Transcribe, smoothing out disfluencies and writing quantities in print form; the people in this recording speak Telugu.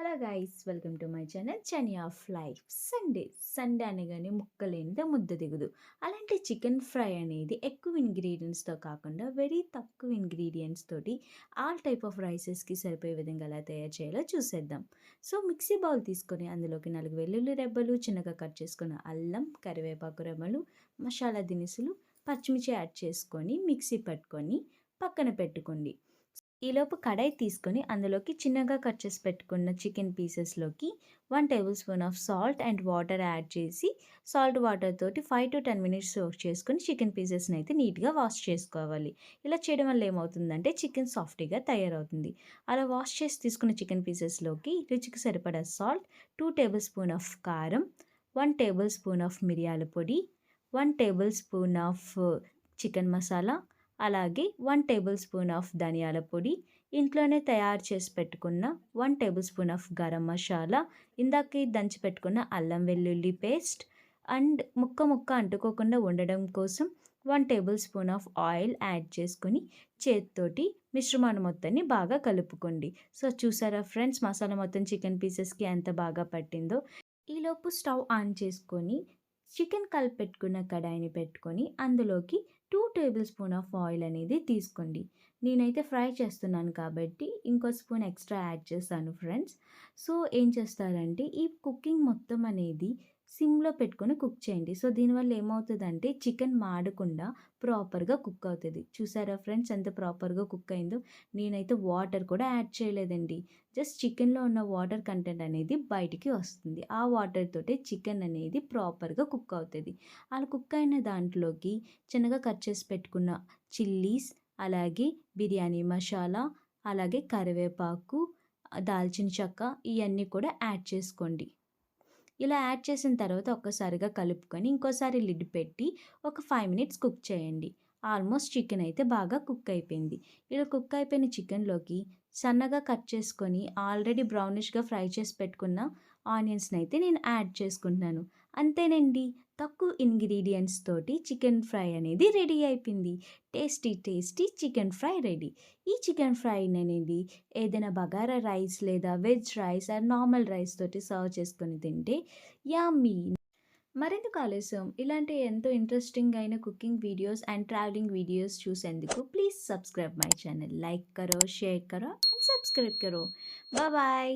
Hello guys, welcome to my channel చని ఆఫ్ లైఫ్. సండే అనగానే ముక్కలేనిదే ముద్ద దిగదు. అలాంటి చికెన్ ఫ్రై అనేది ఎక్కువ ఇంగ్రీడియంట్స్తో కాకుండా వెరీ తక్కువ ఇంగ్రీడియంట్స్ తోటి ఆల్ టైప్ ఆఫ్ రైసెస్కి సరిపోయే విధంగా ఎలా తయారు చేయాలో చూసేద్దాం. సో మిక్సీ బౌల్ తీసుకొని అందులోకి 4 వెల్లుల్లి రెబ్బలు, చిన్నగా కట్ చేసుకున్న అల్లం, కరివేపాకు రెమ్మలు, మసాలా దినుసులు, పచ్చిమిర్చి యాడ్ చేసుకొని మిక్సీ పట్టుకొని పక్కన పెట్టుకోండి. ఈలోపు కడాయి తీసుకొని అందులోకి చిన్నగా కట్ చేసి పెట్టుకున్న చికెన్ పీసెస్లోకి 1 table spoon of salt and water add చేసి సాల్ట్ వాటర్ తోటి 5 to 10 మినిట్స్ సోక్ చేసుకొని చికెన్ పీసెస్ని అయితే నీట్గా వాష్ చేసుకోవాలి. ఇలా చేయడం వల్ల ఏమవుతుందంటే చికెన్ సాఫ్ట్గా తయారవుతుంది. అలా వాష్ చేసి తీసుకున్న చికెన్ పీసెస్లోకి రుచికి సరిపడా సాల్ట్, 2 టేబుల్ స్పూన్ ఆఫ్ కారం, 1 టేబుల్ స్పూన్ ఆఫ్ మిరియాల పొడి, 1 table spoon of chicken masala, అలాగే 1 టేబుల్ స్పూన్ ఆఫ్ ధనియాల పొడి, ఇంట్లోనే తయారు చేసి పెట్టుకున్న 1 table spoon of garam masala, ఇందాకే దంచి పెట్టుకున్న అల్లం వెల్లుల్లి పేస్ట్ అండ్ ముక్క అంటుకోకుండా ఉండడం కోసం 1 table spoon of oil add చేసుకొని చేతితోటి మిశ్రమాన్ని మొత్తాన్ని బాగా కలుపుకోండి. సో చూసారా ఫ్రెండ్స్, మసాలా మొత్తం చికెన్ పీసెస్కి ఎంత బాగా పట్టిందో. ఈలోపు స్టవ్ ఆన్ చేసుకొని చికెన్ కలిపెట్టుకున్న కడాయిని పెట్టుకొని అందులోకి 2 టేబుల్ స్పూన్ ఆఫ్ ఆయిల్ అనేది తీసుకోండి. నేనైతే ఫ్రై చేస్తున్నాను కాబట్టి ఇంకో స్పూన్ ఎక్స్ట్రా యాడ్ చేస్తాను ఫ్రెండ్స్. సో ఏం చేస్తారంటే ఈ కుకింగ్ మొత్తం అనేది సిమ్లో పెట్టుకొని కుక్ చేయండి. సో దీనివల్ల ఏమవుతుందంటే చికెన్ మాడకుండా ప్రాపర్గా కుక్ అవుతుంది. చూసారా ఫ్రెండ్స్ ఎంత ప్రాపర్గా కుక్ అయిందో. నేనైతే వాటర్ కూడా యాడ్ చేయలేదండి. జస్ట్ చికెన్లో ఉన్న వాటర్ కంటెంట్ అనేది బయటికి వస్తుంది. ఆ వాటర్ తోటే చికెన్ అనేది ప్రాపర్గా కుక్ అవుతుంది. అలా కుక్ అయిన దాంట్లోకి చిన్నగా కట్ చేసి పెట్టుకున్న చిల్లీస్, అలాగే బిర్యానీ మసాలా, అలాగే కరివేపాకు, దాల్చిన చెక్క ఇవన్నీ కూడా యాడ్ చేసుకోండి. ఇలా యాడ్ చేసిన తర్వాత ఒక్కసారిగా కలుపుకొని ఇంకోసారి లిడ్ పెట్టి ఒక 5 మినిట్స్ కుక్ చేయండి. ఆల్మోస్ట్ చికెన్ అయితే బాగా కుక్ అయిపోయింది. ఇలా కుక్ అయిపోయిన చికెన్లోకి సన్నగా కట్ చేసుకొని ఆల్రెడీ బ్రౌనిష్గా ఫ్రై చేసి పెట్టుకున్న ఆనియన్స్ని అయితే నేను యాడ్ చేసుకుంటున్నాను. అంతేనండి, తక్కువ ఇంగ్రీడియంట్స్ తోటి చికెన్ ఫ్రై అనేది రెడీ అయిపోయింది. Tasty chicken fry ready. ఈ చికెన్ ఫ్రై అనేది ఏదైనా బగారా రైస్ లేదా veg rice or normal rice తోటి సర్వ్ చేసుకొని తింటే యమ్మీ. మరెందుకు ఆలస్యం, ఇలాంటి ఎంతో ఇంట్రెస్టింగ్ అయిన cooking videos and travelling videos చూసేందుకు please subscribe my channel. Like करो, शेयर करो एंड सब्सक्राइब करो. Bye bye.